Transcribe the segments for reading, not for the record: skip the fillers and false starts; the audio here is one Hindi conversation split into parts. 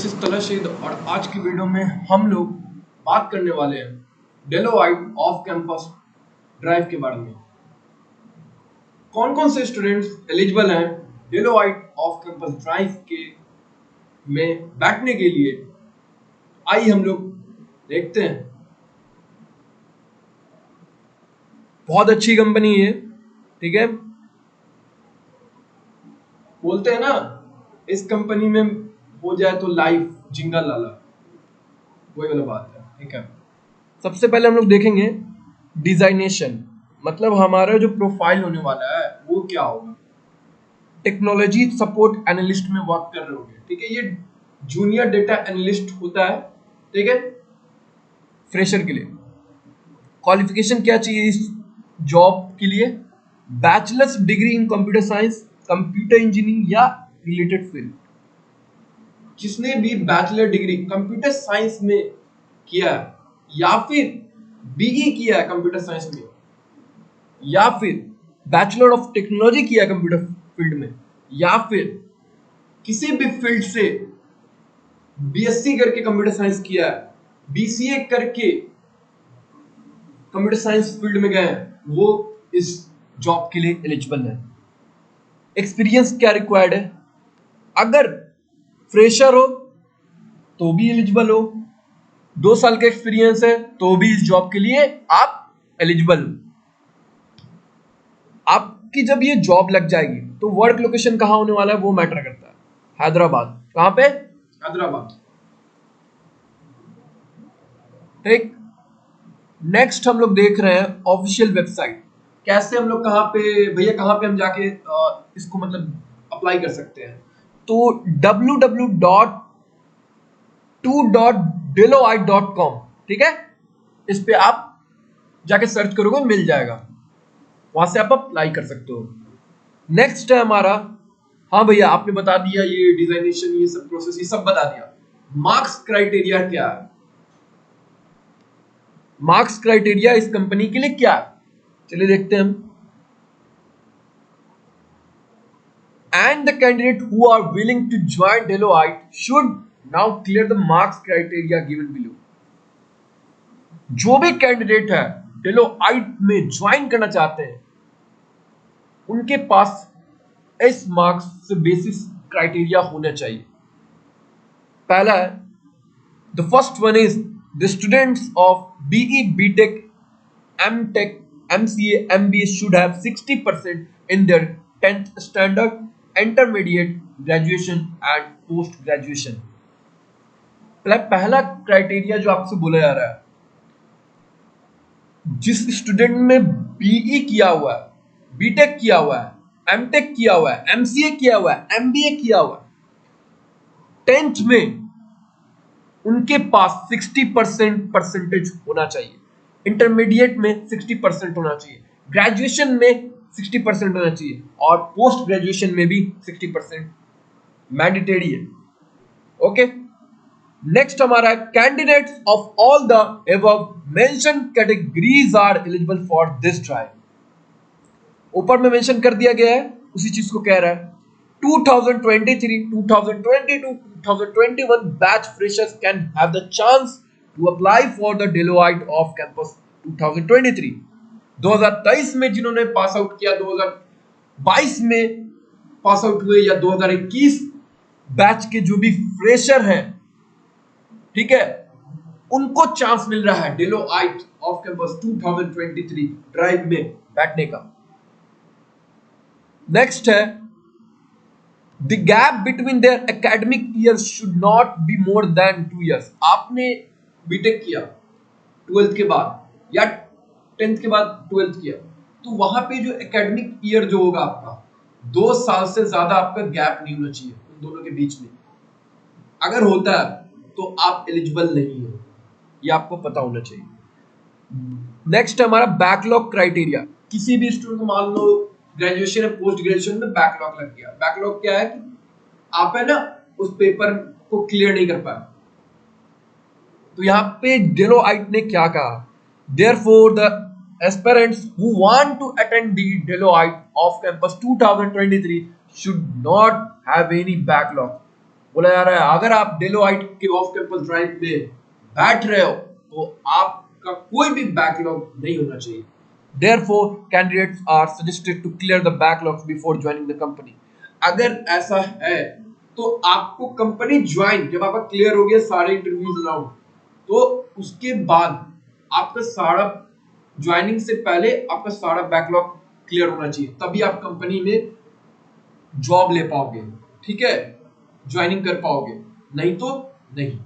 तलाशीद और आज की वीडियो में हम लोग बात करने वाले हैं डेलोइट ऑफ कैंपस ड्राइव के बारे में। कौन कौन से स्टूडेंट्स एलिजिबल हैं डेलोइट ऑफ कैंपस ड्राइव के में बैठने के लिए, आइए हम लोग देखते हैं। बहुत अच्छी कंपनी है, ठीक है। बोलते हैं ना, इस कंपनी में हो जाए तो लाइफ जिंगल लाला, वही वाला बात है, ठीक है। सबसे पहले हम लोग देखेंगे डिजाइनेशन, मतलब हमारा जो प्रोफाइल होने वाला है वो क्या होगा। टेक्नोलॉजी सपोर्ट एनालिस्ट में वर्क कर रहे होंगे, ठीक है। ये जूनियर डेटा एनालिस्ट होता है, ठीक है, फ्रेशर के लिए। क्वालिफिकेशन क्या चाहिए इस जॉब के लिए? Bachelors degree in computer science, computer engineering या रिलेटेड फील्ड। जिसने भी बैचलर डिग्री कंप्यूटर साइंस में किया है या फिर बीई किया है कंप्यूटर साइंस में, या फिर बैचलर ऑफ टेक्नोलॉजी किया है कंप्यूटर फील्ड में, या फिर किसी भी फील्ड से बीएससी करके कंप्यूटर साइंस किया है, बीसीए करके कंप्यूटर साइंस फील्ड में गए हैं, वो इस जॉब के लिए एलिजिबल है। एक्सपीरियंस क्या रिक्वायर्ड है? अगर फ्रेशर हो तो भी एलिजिबल हो, 2 साल का एक्सपीरियंस है तो भी इस जॉब के लिए आप एलिजिबल हो। आपकी जब ये जॉब लग जाएगी तो वर्क लोकेशन कहां होने वाला है वो मैटर करता है। हैदराबाद। कहां पे? हैदराबाद, ठीक। नेक्स्ट हम लोग देख रहे हैं ऑफिशियल वेबसाइट। कैसे हम लोग कहां पे भैया, कहां पे हम जाके इसको मतलब अप्लाई कर सकते हैं? तो www.2.deloitte.com, ठीक है, इस पे आप जाके सर्च करोगे, मिल जाएगा, वहां से आप अप्लाई कर सकते हो। नेक्स्ट है हमारा, हाँ भैया आपने बता दिया ये डिजाइनेशन, ये सब प्रोसेस, ये सब बता दिया। मार्क्स क्राइटेरिया क्या है? मार्क्स क्राइटेरिया इस कंपनी के लिए क्या है, चलिए देखते हैं हम। And the candidate who are willing to join Deloitte should now clear the marks criteria given below. जो भी कैंडिडेट है डेलोइट में ज्वाइन करना चाहते हैं, उनके पास इस मार्क्स से बेसिस क्राइटेरिया होना चाहिए। पहला है, the first one is the students of BE, BTech, MTech, MCA, MBA should have 60% in their 10th standard, intermediate, graduation and post graduation. पहला क्राइटेरिया जो आपसे बोला जा रहा है, जिस स्टूडेंट में बीई किया हुआ है, बीटेक किया हुआ है, एमटेक किया हुआ है, एमसीए किया हुआ है, एमबीए किया हुआ है, 10th में उनके पास 60% परसेंटेज होना चाहिए, इंटरमीडिएट में 60% होना चाहिए, ग्रेजुएशन में 60% होना चाहिए, और पोस्ट ग्रेजुएशन में भी 60% मैंडेटरी है। ओके। नेक्स्ट हमारा, candidates of all the above mention categories are eligible for this drive. ऊपर में मेंशन कर दिया गया है, उसी चीज को कह रहा है। 2023, 2022, 2021 batch freshers can have the chance to apply for the Deloitte off campus 2023। 2023 में जिन्होंने पास आउट किया, 2022 में पास आउट हुए, या 2021 बैच के जो भी फ्रेशर हैं, ठीक है, उनको चांस मिल रहा है डेलोइट ऑफ कैंपस 2023 ड्राइव में बैठने का। नेक्स्ट है, the gap between their academic years should not be more than 2 years। आपने बीटेक किया 12th के बाद या 10th के बाद 12th किया, तो वहां पे जो एकेडमिक ईयर जो होगा आपका, 2 साल से ज्यादा आपका गैप नहीं होना चाहिए उन दोनों के बीच में। अगर होता है तो आप एलिजिबल नहीं हो, ये आपको पता होना चाहिए। नेक्स्ट हमारा बैकलॉग क्राइटेरिया। किसी भी स्टूडेंट को मान लो ग्रेजुएशन या पोस्ट ग्रेजुएशन में बैकलॉग लग गया। बैकलॉग क्या है कि आप है ना उस पेपर को क्लियर नहीं कर पाए, तो यहां पे डेलोइट ने क्या कहा, therefore the aspirants who want to attend the Deloitte off campus 2023 should not have any backlog। बोला जा रहा है अगर आप डेलोइट के ऑफ कैंपस ड्राइव में बैठ रहे हो तो आपका कोई भी बैकलॉग नहीं होना चाहिए। Therefore, candidates are suggested to clear the backlogs before joining the company. अगर ऐसा है तो आपको कंपनी ज्वाइन जब आपका क्लियर हो गया सारे इंटरव्यूज राउंड, तो उसके बाद आपका सारा ज्वाइनिंग से पहले आपका सारा बैकलॉग क्लियर होना चाहिए, तभी आप कंपनी में जॉब ले पाओगे, ठीक है, ज्वाइनिंग कर पाओगे, नहीं तो नहीं।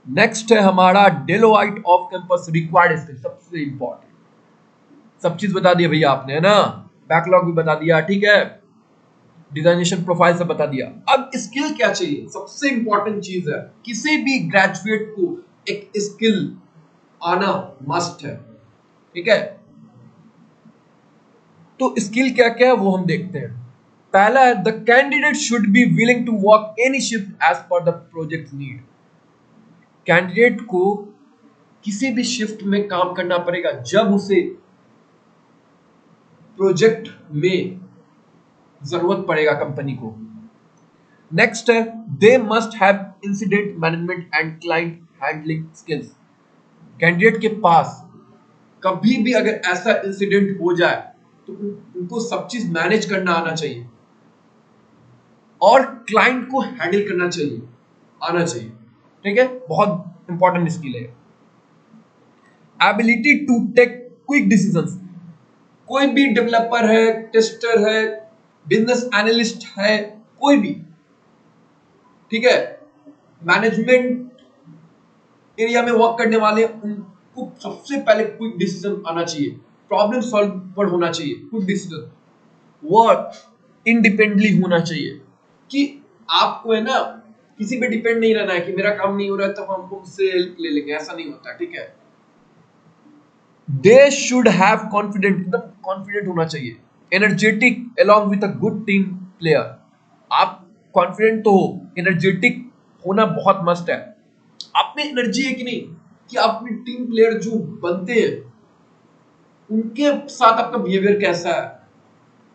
नेक्स्ट है हमारा Deloitte off campus required skill, सबसे इंपॉर्टेंट। सब चीज बता दिया भैया आपने, है ना, बैकलॉग भी बता दिया, ठीक है, डिजाइनेशन प्रोफाइल सब बता दिया। अब स्किल क्या चाहिए, सबसे इंपॉर्टेंट चीज है, किसी भी ग्रेजुएट को एक स्किल आना मस्ट है, ठीक है। तो स्किल क्या क्या है वो हम देखते हैं। पहला है the candidate should be willing to work any shift as per the project need. Candidate को किसी भी शिफ्ट में काम करना पड़ेगा जब उसे प्रोजेक्ट में जरूरत पड़ेगा कंपनी को। नेक्स्ट है they must have incident management and client handling skills. Candidate के पास कभी भी अगर ऐसा इंसिडेंट हो जाए तो उनको सब चीज मैनेज करना आना चाहिए और क्लाइंट को हैंडल करना चाहिए, आना चाहिए, ठीक है, बहुत इंपॉर्टेंट स्किल है। Ability to take quick decisions. कोई भी डेवलपर है, टेस्टर है, बिजनेस एनालिस्ट है, कोई भी, ठीक है, मैनेजमेंट एरिया में वर्क करने वाले, उनको सबसे पहले क्विक डिसीजन आना चाहिए, प्रॉब्लम सॉल्वर होना चाहिए, क्विक डिसीजन, वर्क इंडिपेंडेंटली होना चाहिए कि आपको है ना किसी पे डिपेंड नहीं रहना है कि मेरा काम नहीं हो रहा है तो हम तुमसे हेल्प ले लेंगे, ऐसा नहीं होता, ठीक है। दे शुड हैव कॉन्फिडेंट, एकदम कॉन्फिडेंट होना चाहिए, energetic along with a good team player. आप कॉन्फिडेंट तो हो, एनर्जेटिक होना बहुत मस्ट है। आप में एनर्जी है कि नहीं, कि अपने टीम प्लेयर जो बनते हैं उनके साथ आपका बिहेवियर कैसा है,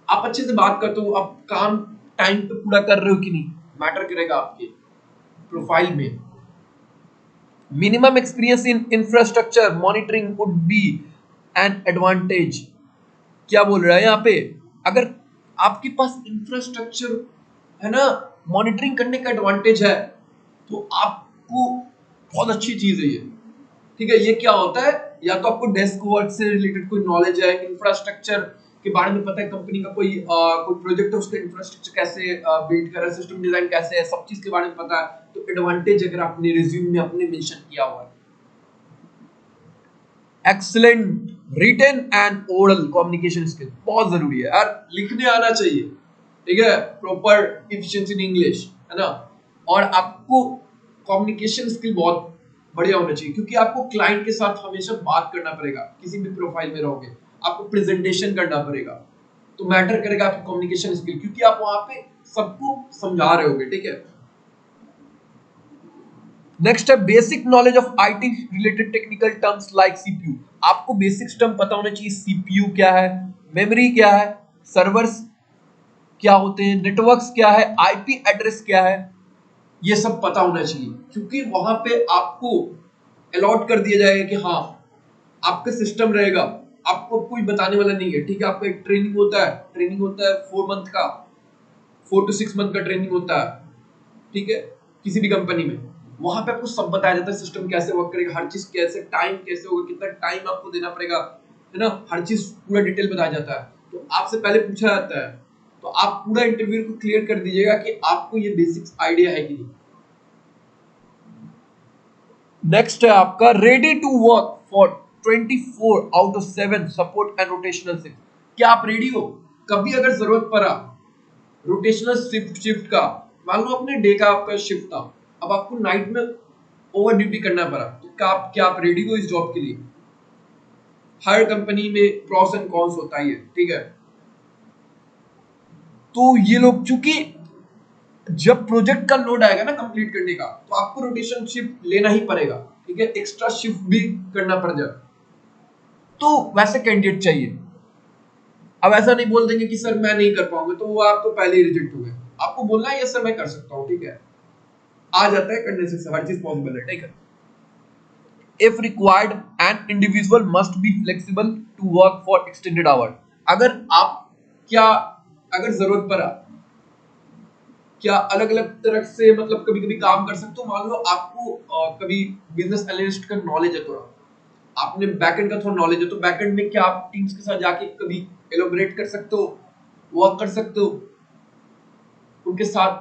आप अच्छे से बात करते हो, आप काम टाइम पे पूरा कर रहे हो कि नहीं, मैटर करेगा आपके प्रोफाइल में। Minimum experience in infrastructure monitoring would be an advantage. क्या बोल रहा है यहाँ पे, अगर आपके पास इंफ्रास्ट्रक्चर है ना, मॉनिटरिंग करने का एडवांटेज है तो आपको बहुत अच्छी चीज है ये, ठीक है। ये क्या होता है, या तो आपको डेस्क वर्क से रिलेटेड कोई नॉलेज है, इंफ्रास्ट्रक्चर के बारे में पता है, कंपनी का कोई प्रोजेक्ट है उसका इंफ्रास्ट्रक्चर कैसे बिल्ड कर रहा है, सिस्टम डिजाइन कैसे है, सब चीज के बारे में पता है, तो एडवांटेज अगर आपने रिज्यूम में अपने मेंशन किया हुआ है। Excellent written and oral communication skill बहुत जरूरी है यार, लिखने आना चाहिए, ठीक है, प्रॉपर एफिशिएंसी इन इंग्लिश, है ना, और आपको कम्युनिकेशन स्किल बहुत बढ़िया होना चाहिए क्योंकि आपको क्लाइंट के साथ हमेशा बात करना पड़ेगा, किसी भी प्रोफाइल में रहोगे आपको प्रेजेंटेशन करना पड़ेगा, तो मैटर करेगा आपकी कम्युनिकेशन स्किल क्योंकि आप वहां पे सबको समझा रहे होगे, ठीक है। नेक्स्ट है basic knowledge of IT related technical terms like CPU. आपको बेसिक टर्म पता होना चाहिए, सीपीयू क्या है, मेमोरी क्या है, सर्वर्स क्या होते हैं, नेटवर्क्स क्या है, आईपी एड्रेस क्या है, ये सब पता होना चाहिए क्योंकि वहां पे आपको अलॉट कर दिया जाएगा कि हाँ आपका सिस्टम रहेगा, आपको कोई बताने वाला नहीं है, ठीक है। आपका एक ट्रेनिंग होता है 4 मंथ का, 4 to 6 मंथ का ट्रेनिंग होता है, ठीक है, किसी भी कंपनी में, वहां पे आपको सब बताया जाता है, सिस्टम कैसे वर्क करेगा, हर चीज कैसे, टाइम कैसे होगा, कितना टाइम आपको देना पड़ेगा, है ना, हर चीज पूरा डिटेल बताया जाता है। तो आपसे पहले पूछा जाता है, तो आप पूरा इंटरव्यू को क्लियर कर दीजिएगा कि आपको ये बेसिक्स आइडिया है कि नहीं। नेक्स्ट है आपका ready to work for 24/7 support and rotational shift. क्या आप रेडी हो, कभी अगर जरूरत पड़ा रोटेशनल शिफ्ट का, मान लो अपने डे का आपका शिफ्ट था, अब आपको नाइट में ओवर ड्यूटी करना पड़ा, तो क्या आप रेडी हो इस जॉब के लिए। हर कंपनी में प्रॉस एंड कॉन्स होता ही है, ठीक है। तो ये लोग चूंकि जब प्रोजेक्ट का लोड आएगा ना कंप्लीट करने का, तो आपको रोटेशन शिफ्ट लेना ही पड़ेगा, ठीक है, एक्स्ट्रा शिफ्ट भी करना पड़ जाए, तो वैसे कैंडिडेट चाहिए। अब ऐसा नहीं बोल देंगे कि सर मैं नहीं कर पाऊंगा, तो वो आप तो पहले ही रिजेक्ट हो गए, आपको बोलना है यस सर मैं कर सकता हूँ, ठीक है, आ जाता है करने से, हर चीज पॉसिबल है, ठीक है। If required, an individual must be flexible to work for extended hour. अगर आप क्या अगर जरूरत पड़ा क्या अलग अलग तरह से मतलब कभी कभी काम कर सकते हो। मान लो आपको कभी बिजनेस एनालिस्ट का नॉलेज है थोड़ा, आपने बैकएंड का थोड़ा नॉलेज है, तो बैकएंड में क्या आप टीम्स के साथ जाके कभी एलोबरेट कर सकते हो, वर्क कर सकते हो उनके साथ,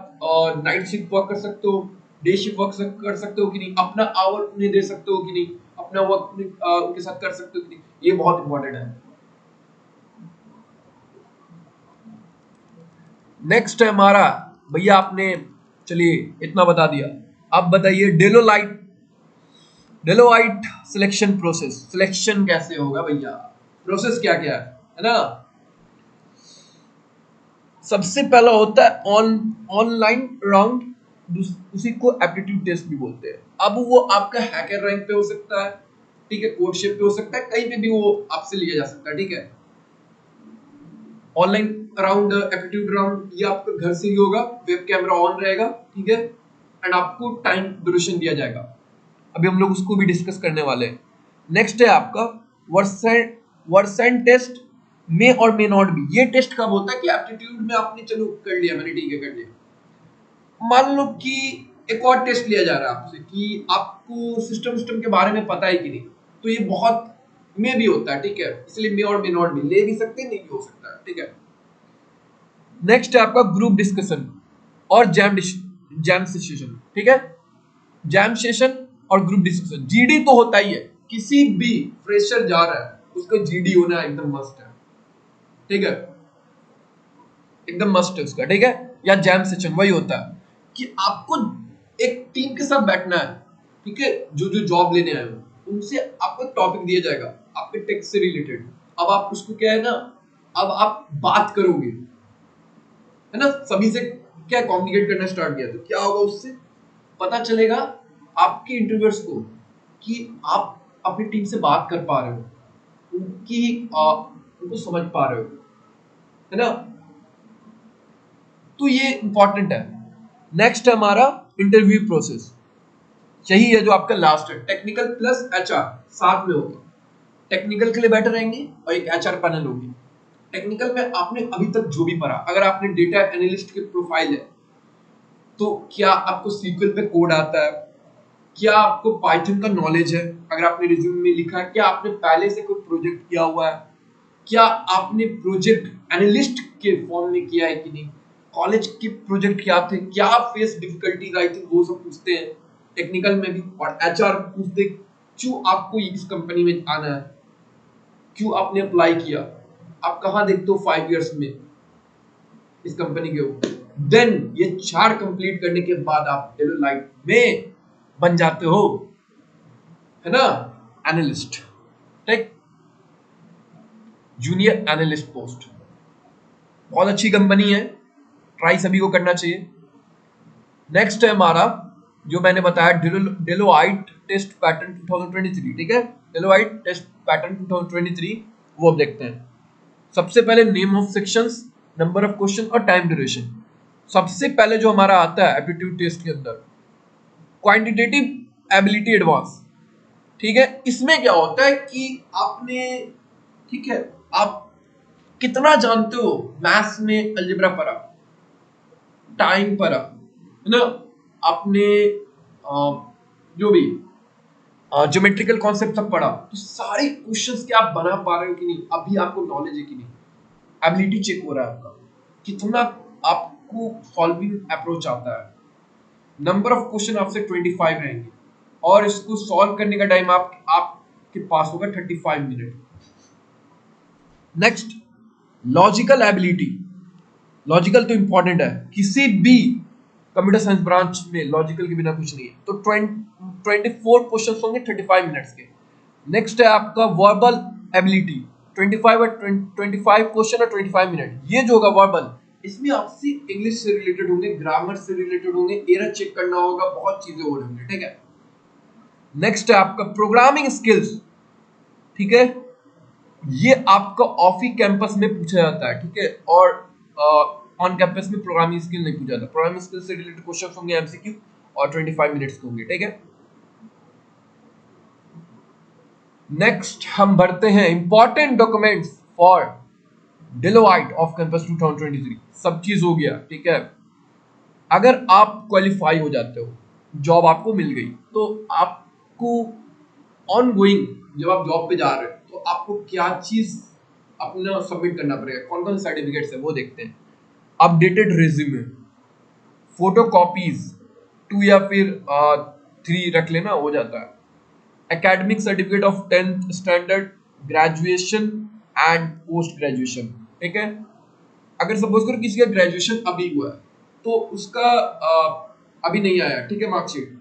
नाइट शिफ्ट वर्क कर सकते हो, डे शिफ्ट वर्क कर सकते हो कि नहीं, अपना आवर उन्हें दे सकते हो कि नहीं, अपना वर्क उनके साथ कर सकते हो कि नहीं, ये बहुत इंपॉर्टेंट है। नेक्स्ट है हमारा भैया, आपने चलिए इतना बता दिया, अब बताइए डेलोइट सिलेक्शन प्रोसेस, सिलेक्शन कैसे होगा भैया, प्रोसेस क्या क्या है ना। सबसे पहला होता है ऑनलाइन राउंड, उसी को एप्टीट्यूड टेस्ट भी बोलते हैं। अब वो आपका हैकर रैंक पे हो सकता है, ठीक है, कोडशिप पे हो सकता है, कहीं पे भी वो आपसे लिया जा सकता है, ठीक है। ऑनलाइन राउंड, एप्टीट्यूड राउंड, ये आपका घर से ही होगा, वेब कैमरा ऑन रहेगा, ठीक है, एंड आपको टाइम ड्यूरेशन दिया जाएगा। अभी हम लोग उसको भी डिस्कस करने वाले हैं। नेक्स्ट है आपका वर्सन टेस्ट, मे और मे नॉट बी। ये टेस्ट कब होता है कि एप्टीट्यूड में आपने चलो कर लिया, मैंने ठीक है कर लिया, मान लो कि एक और टेस्ट लिया जा रहा है आपसे कि आपको सिस्टम के बारे में पता है कि नहीं, तो ये बहुत में भी होता है, ठीक है, इसलिए मे और मे नॉट बी ले भी सकते हैं, नहीं भी हो सकता है, ठीक है। नेक्स्ट है आपका ग्रुप डिस्कशन और जैम सेशन, ठीक है, जैम सेशन और ग्रुप डिस्कशन। जीडी तो होता ही है, किसी भी फ्रेशर जा रहा है उसका जीडी होना एकदम मस्ट है, ठीक है, एकदम मस्ट है उसका, ठीक है। या जैम सेशन वही होता है कि आपको एक टीम के साथ बैठना है, ठीक है, जो जो जॉब लेने आए हो उनसे आपको टॉपिक दिया जाएगा आपके टेक से रिलेटेड। अब आप उसको क्या है ना, अब आप बात करोगे, है ना, सभी से क्या कम्युनिकेट करना स्टार्ट किया, तो क्या होगा, उससे पता चलेगा आपके इंटरव्यूअर्स को कि आप अपनी टीम से बात कर पा रहे हो, उनकी उनको समझ पा रहे हो, है ना, तो ये इंपॉर्टेंट है। नेक्स्ट है हमारा इंटरव्यू प्रोसेस, यही है जो आपका लास्ट है, टेक्निकल प्लस एचआर साथ में होगा। टेक्निकल के लिए बैठे रहेंगे और एक एचआर पैनल होगी। टेक्निकल में आपने अभी तक जो भी पढ़ा, अगर आपने डेटा एनालिस्ट की प्रोफाइल है तो क्या आपको सीक्वल पे कोड आता है, क्या आपको पाइथन का नॉलेज है, अगर आपने रिज्यूमे में लिखा है, क्या आपने पहले से कोई प्रोजेक्ट किया हुआ है, क्या आपने प्रोजेक्ट एनालिस्ट के फॉर्म में किया है कि नहीं, कॉलेज के प्रोजेक्ट क्या थे, क्या आप फेस डिफिकल्टीज आई थी, वो सब पूछते हैं टेक्निकल में भी। और एचआर पूछते क्यों आपको इस कंपनी में आना है, क्यों आपने अप्लाई किया, आप कहाँ देखते हो 5 इयर्स में इस कंपनी के ऊपर। देन ये 4 कंप्लीट करने के बाद आप डेलोइट में बन जाते हो, है ना, एनालिस्ट, ठीक, जूनियर एनालिस्ट पोस्ट। बहुत अच्छी कंपनी है, ट्राई सभी को करना चाहिए। नेक्स्ट है हमारा जो मैंने बताया डेलोइट टेस्ट पैटर्न 2023, ठीक है, डेलोइट टेस्ट पैटर्न 2023, वो अब देखते हैं। सबसे पहले name of sections, number of question और टाइम ड्यूरेशन। सबसे पहले जो हमारा आता है एप्टीट्यूड टेस्ट के अंदर क्वांटिटेटिव एबिलिटी एडवांस, ठीक है, इसमें क्या होता है कि आपने, ठीक है, आप कितना जानते हो मैथ्स में, अलजेब्रा पढ़ा, टाइम पढ़ा, है ना, आपने जो भी ज्योमेट्रिकल कॉन्सेप्ट सब पढ़ा, तो सारे क्वेश्चंस क्या आप बना पा रहे हो कि नहीं, अभी आपको नॉलेज है कि नहीं, एबिलिटी चेक हो रहा है आपका, कितना आपको सॉल्विंग अप्रोच आता है। नंबर ऑफ क्वेश्चन आपसे 25 रहेंगे और इसको सॉल्व करने का टाइम आपके पास होगा 35 minute. Next logical ability, logical तो इंपॉर्टेंट है, किसी भी कंप्यूटर साइंस ब्रांच में लॉजिकल के बिना कुछ नहीं है, तो 24 क्वेश्चन होंगे 35 मिनट्स के। नेक्स्ट है आपका वर्बल एबिलिटी, 25 क्वेश्चन और 25 मिनट। ये जो होगा वर्बल, इसमें आपसे इंग्लिश से रिलेटेड होंगे, ग्रामर से रिलेटेड होंगे, एरर चेक करना होगा, बहुत चीजें हो रही होंगी, ठीक है। नेक्स्ट है आपका प्रोग्रामिंग स्किल्स, ठीक है, ये आपका ऑफी कैंपस में पूछा जाता है, ठीक है, और ऑन कैंपस में प्रोग्रामिंग स्किल नहीं पूछा था। प्रोग्रामिंग स्किल से रिलेटेड क्वेश्चंस होंगे एमसीक्यू और 25 मिनट्स के होंगे, ठीक है। नेक्स्ट हम बढ़ते हैं important documents for Deloitte off campus 2023। सब चीज हो गया, ठीक है। अगर आप क्वालिफाई हो जाते हो, जॉब आपको मिल गई, तो आपको ऑन गोइंग जब आप जॉब पे जा रहे हो तो आपको क्या चीज अपना सबमिट करना पड़ेगा, कौन कौन से सर्टिफिकेट्स है वो देखते हैं। अपडेटेड रिज्यूमे, फोटो कॉपीज 2 या फिर 3 रख लेना, हो जाता है। Academic certificate of 10th standard, graduation and post graduation, ठीक है। अगर सपोज करो किसी का ग्रेजुएशन अभी हुआ है तो उसका अभी नहीं आया, ठीक है, मार्कशीट,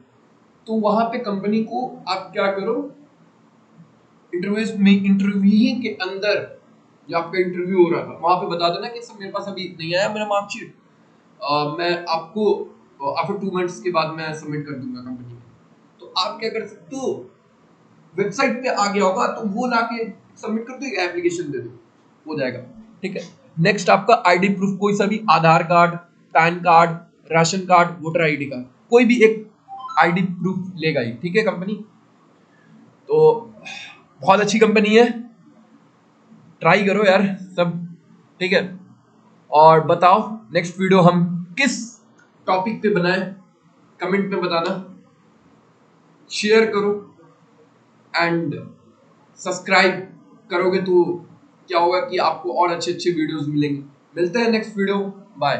तो वहां पे कंपनी को आप क्या करो, इंटरव्यू के अंदर जो आपका इंटरव्यू हो रहा था वहां पे बता देना कि सर मेरे पास अभी नहीं आया मेरा मार्कशीट, मैं आपको आफ्टर 2 मंथ्स के बाद मैं सबमिट कर दूंगा कंपनी में। तो आप क्या कर सकते हो, वेबसाइट पे आ गया होगा तो वो लाके सबमिट कर दो, एप्लीकेशन दे दो, हो जाएगा, ठीक है। नेक्स्ट आपका आईडी प्रूफ, कोई सा भी Aadhaar card, PAN card, ration card, voter ID card, कोई भी एक आईडी प्रूफ लेगा ही, ठीक है कंपनी। तो बहुत अच्छी कंपनी है, ट्राई करो यार सब, ठीक है। और बताओ नेक्स्ट वीडियो हम किस टॉपिक पे बनाएं, कमेंट में बताना, शेयर करो एंड सब्सक्राइब करोगे तो क्या होगा कि आपको और अच्छे अच्छे वीडियोस मिलेंगे। मिलते हैं नेक्स्ट वीडियो, बाय।